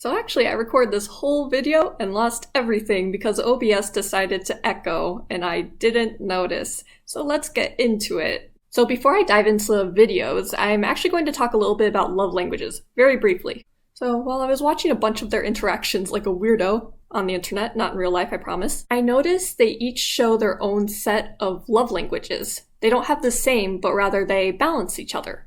So actually, I recorded this whole video and lost everything because OBS decided to echo and I didn't notice. So let's get into it. So before I dive into the videos, I'm actually going to talk a little bit about love languages, very briefly. So while I was watching a bunch of their interactions like a weirdo on the internet, not in real life, I promise, I noticed they each show their own set of love languages. They don't have the same, but rather they balance each other.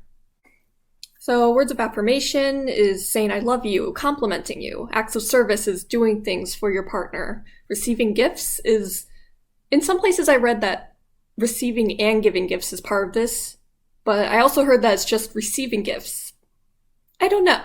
So words of affirmation is saying I love you, complimenting you. Acts of service is doing things for your partner. Receiving gifts is, in some places I read that receiving and giving gifts is part of this, but I also heard that it's just receiving gifts. I don't know.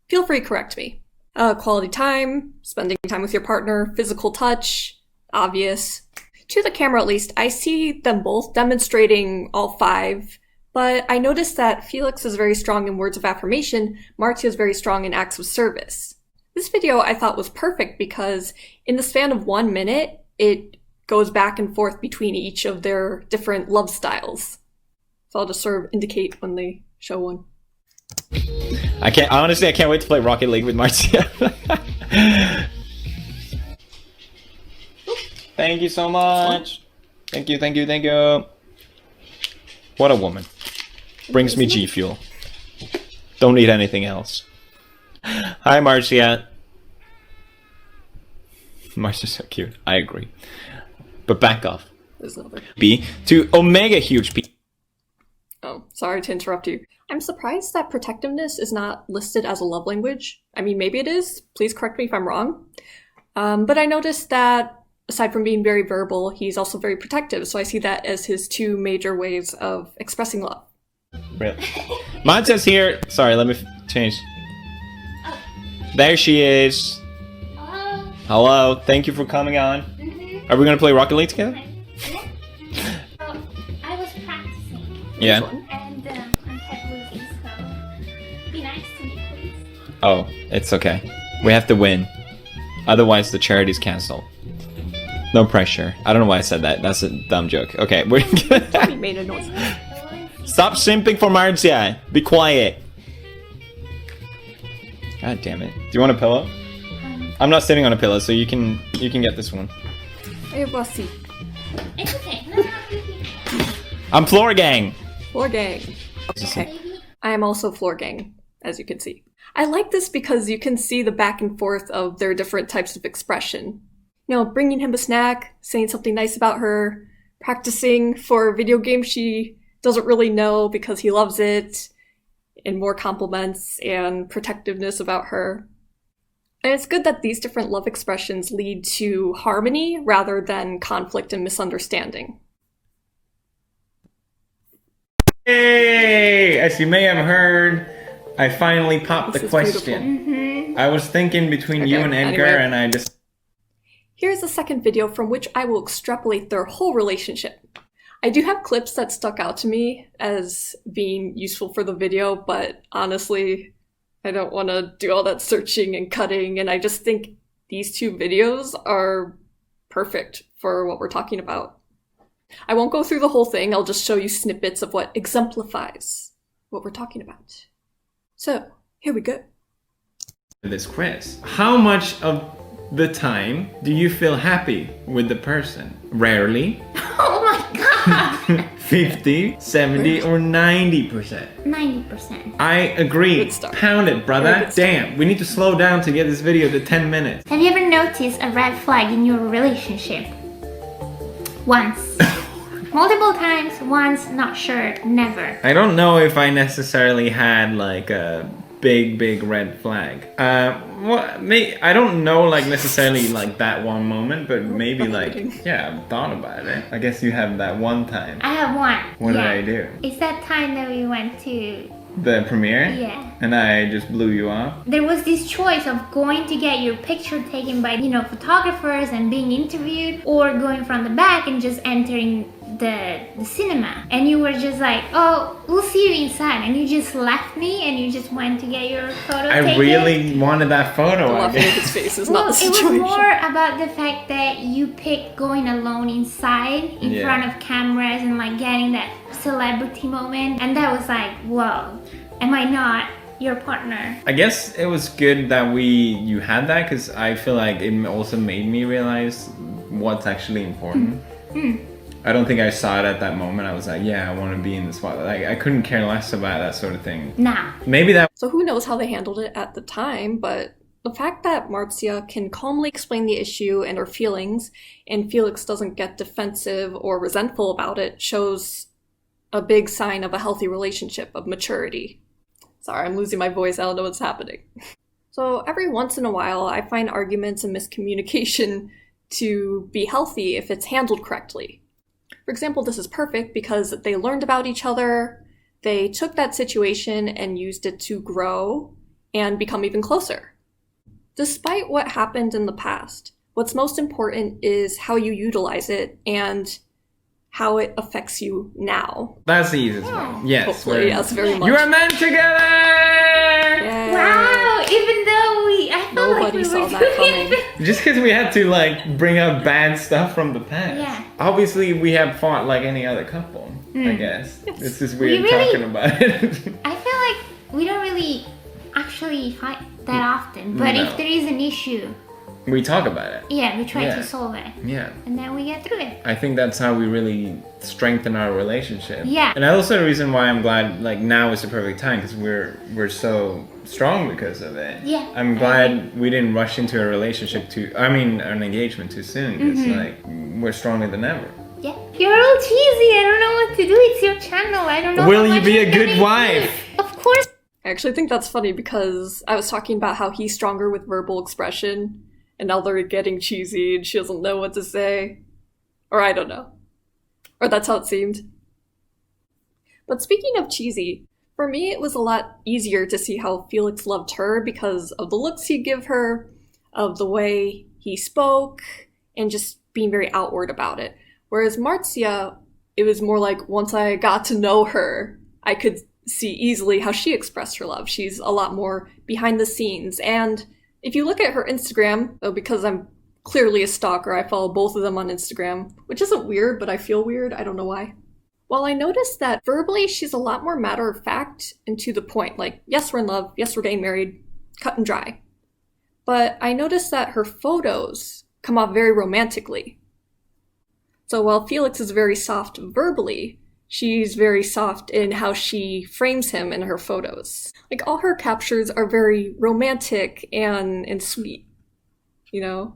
Feel free to correct me. Quality time, spending time with your partner, physical touch, obvious. To the camera at least, I see them both demonstrating all five. But I noticed that Felix is very strong in words of affirmation, Marzia is very strong in acts of service. This video I thought was perfect because in the span of 1 minute, it goes back and forth between each of their different love styles. So I'll just sort of indicate when they show one. Honestly, I can't wait to play Rocket League with Marzia. Thank you so much. Thank you, thank you, thank you. What a woman. Brings me G Fuel. Don't need anything else. Hi, Marzia. Marzia's so cute. I agree. But back off. There's another. B to Omega Huge P. Oh, sorry to interrupt you. I'm surprised that protectiveness is not listed as a love language. I mean, maybe it is. Please correct me if I'm wrong. But I noticed that aside from being very verbal, he's also very protective, so I see that as his two major ways of expressing love. Really? Marzia's here. Sorry, let me change. There she is. Hello. Hello. Thank you for coming on. Are we gonna play Rocket League together? I was practicing. Yeah. And I kept losing, so be nice to me, please. Oh, it's okay. We have to win. Otherwise, the charity's canceled. No pressure. I don't know why I said that. That's a dumb joke. Okay, we're He made a noise. Stop simping for Marzia. Be quiet. God damn it. Do you want a pillow? I'm not sitting on a pillow, so you can get this one. Hey, bossy. It's okay. No. I'm floor gang. Floor gang. Okay. I am also floor gang, as you can see. I like this because you can see the back and forth of their different types of expression. You know, bringing him a snack, saying something nice about her, practicing for a video game she doesn't really know because he loves it, and more compliments and protectiveness about her. And it's good that these different love expressions lead to harmony rather than conflict and misunderstanding. Hey! As you may have heard, I finally popped the question. I was thinking between you and Edgar, and I just... Here's a second video from which I will extrapolate their whole relationship. I do have clips that stuck out to me as being useful for the video, but honestly, I don't want to do all that searching and cutting, and I just think these two videos are perfect for what we're talking about. I won't go through the whole thing, I'll just show you snippets of what exemplifies what we're talking about. So, here we go. This quiz. How much of the time do you feel happy with the person? Rarely? Oh my god! 50, 70, or 90%? 90%. I agree. Good start. Pound it, brother. Damn, we need to slow down to get this video to 10 minutes. Have you ever noticed a red flag in your relationship? Once. Multiple times, once, not sure, never. I don't know if I necessarily had like a big red flag. I don't know like necessarily like that one moment, but maybe like, yeah, I've thought about it. I guess you have that one time. I have one. What did I do? It's that time that we went to The premiere? Yeah. And I just blew you off? There was this choice of going to get your picture taken by, photographers and being interviewed, or going from the back and just entering the cinema. And you were just like, oh, we'll see you inside. And you just left me and you just went to get your photo taken. I really wanted that photo. Laughing at his face is not the situation. It was more about the fact that you picked going alone inside in front of cameras and like getting that celebrity moment. And that was like, whoa, am I not your partner? I guess it was good that you had that, because I feel like it also made me realize what's actually important. I don't think I saw it at that moment. I was like, yeah, I want to be in the spotlight. Like, I couldn't care less about that sort of thing. Nah. Maybe that... So who knows how they handled it at the time, but the fact that Marzia can calmly explain the issue and her feelings, and Felix doesn't get defensive or resentful about it, shows a big sign of a healthy relationship, of maturity. Sorry, I'm losing my voice. I don't know what's happening. So every once in a while, I find arguments and miscommunication to be healthy if it's handled correctly. For example, this is perfect because they learned about each other, they took that situation and used it to grow and become even closer. Despite what happened in the past, what's most important is how you utilize it and how it affects you now. That's the easiest one. Yes. Hopefully, yes, very much. You are meant together! Yay. Wow, even though I felt like we saw were that coming. Just because we had to like bring up bad stuff from the past. Yeah. Obviously, we have fought like any other couple, I guess. Yes. It's just weird We really- talking about it. I feel like we don't really actually fight that often, but No. if there is an issue, We talk about it. yeah, we try Yeah. to solve it, Yeah. and then we get through it. I think that's how we really strengthen our relationship. Yeah. And also the reason why I'm glad like now is the perfect time, because we're so strong because of it. Yeah. I'm glad we didn't rush into a relationship an engagement too soon, because like we're stronger than ever. Yeah. You're all cheesy. I don't know what to do. It's your channel. I don't know. Will how you much be you're a good gonna wife? do. Of course. I actually think that's funny because I was talking about how he's stronger with verbal expression, and now they're getting cheesy and she doesn't know what to say. Or I don't know. Or that's how it seemed. But speaking of cheesy, for me it was a lot easier to see how Felix loved her because of the looks he'd give her, of the way he spoke, and just being very outward about it. Whereas Marzia, it was more like once I got to know her, I could see easily how she expressed her love. She's a lot more behind the scenes. And if you look at her Instagram, though, because I'm clearly a stalker, I follow both of them on Instagram, which isn't weird, but I feel weird. I don't know why. Well, I noticed that verbally, she's a lot more matter of fact and to the point. Like, yes, we're in love. Yes, we're getting married. Cut and dry. But I noticed that her photos come off very romantically. So while Felix is very soft verbally, she's very soft in how she frames him in her photos. Like, all her captures are very romantic and sweet. You know?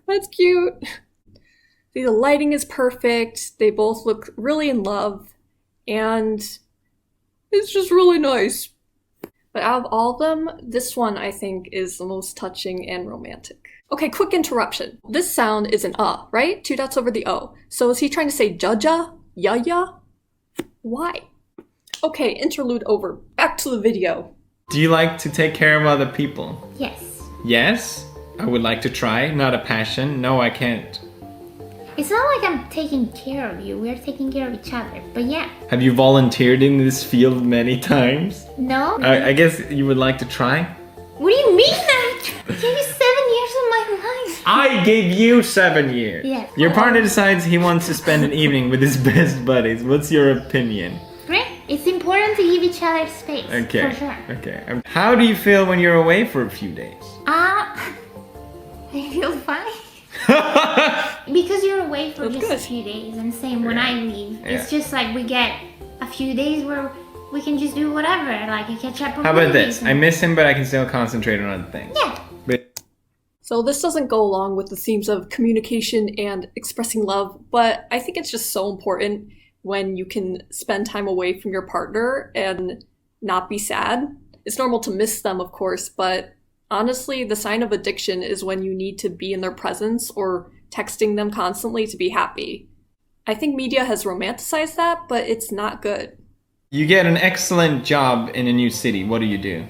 That's cute. The lighting is perfect. They both look really in love. And it's just really nice. But out of all of them, this one I think is the most touching and romantic. Okay, quick interruption. This sound is an right? 2 dots over the O. So is he trying to say jaja? Yaya? Why? Okay, interlude over. Back to the video. Do you like to take care of other people? Yes. Yes? I would like to try. Not a passion. No, I can't. It's not like I'm taking care of you. We're taking care of each other. But yeah. Have you volunteered in this field many times? No. I guess you would like to try? What do you mean? I gave you 7 years of my life. I gave you 7 years. Yes. Your partner decides he wants to spend an evening with his best buddies. What's your opinion? Great. It's important to give each other space. Okay. For sure. Okay. How do you feel when you're away for a few days? I feel fine. Because you're away for That's just good. a few days, and same when I leave. Yeah. It's just like we get a few days where we can just do whatever, like a catch up on How about movies this? I miss him, but I can still concentrate on other things. Yeah. But So this doesn't go along with the themes of communication and expressing love, but I think it's just so important when you can spend time away from your partner and not be sad. It's normal to miss them, of course, but honestly, the sign of addiction is when you need to be in their presence or texting them constantly to be happy. I think media has romanticized that, but it's not good. you get an excellent job in a new city. What do you do?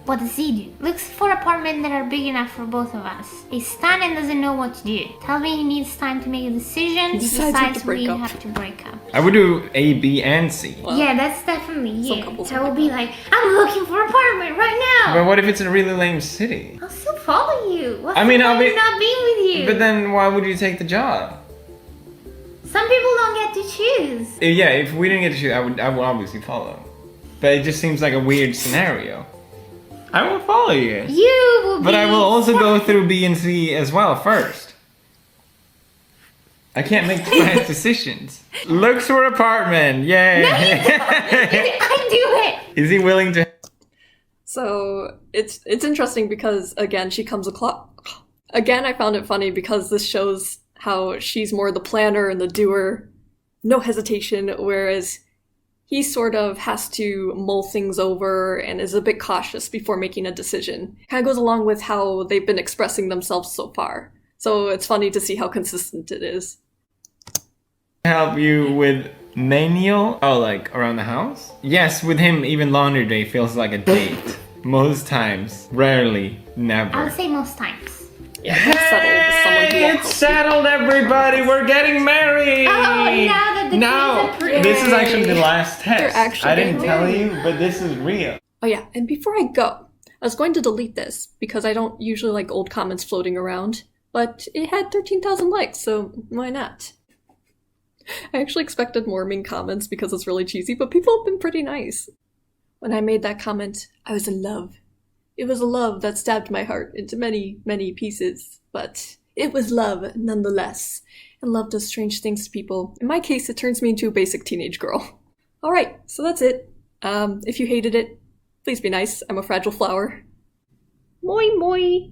What does he do? Looks for apartments that are big enough for both of us. Is stunned and doesn't know what to do. Tells me he needs time to make a decision. He decides to break we up. have to break up. I would do A, B, and C. Well, Yeah, that's definitely some you. couples I are will like be like, I'm looking for an apartment right now. But what if it's a really lame city? I'll still follow you. What's I mean, the I'll point be- of not being with you? But then why would you take the job? Some people don't get to choose. Yeah, if we didn't get to choose, I would obviously follow. but it just seems like a weird scenario. I will follow you. You will But I will also go through B and C as well first. I can't make fast decisions. Looks for apartment, yay! I do it! Is he willing to... So it's interesting because again she comes across. Again, I found it funny because this shows how she's more the planner and the doer, no hesitation, whereas he sort of has to mull things over and is a bit cautious before making a decision. Kind of goes along with how they've been expressing themselves so far. So it's funny to see how consistent it is. Help you with manual? Oh, like around the house? Yes, with him, even laundry day feels like a date. Most times. Rarely. Never. I would say most times. Yeah, It's settled, everybody! We're getting married! Oh, now that the kids are pretty. This is actually the last test. They're actually I didn't getting tell married. you, but this is real. Oh yeah, and before I go, I was going to delete this because I don't usually like old comments floating around, but it had 13,000 likes, so why not? I actually expected more mean comments because it's really cheesy, but people have been pretty nice. When I made that comment, I was in love. It was a love that stabbed my heart into many, many pieces, but it was love nonetheless. And love does strange things to people. In my case, it turns me into a basic teenage girl. Alright, so that's it. If you hated it, please be nice. I'm a fragile flower. Moi moi!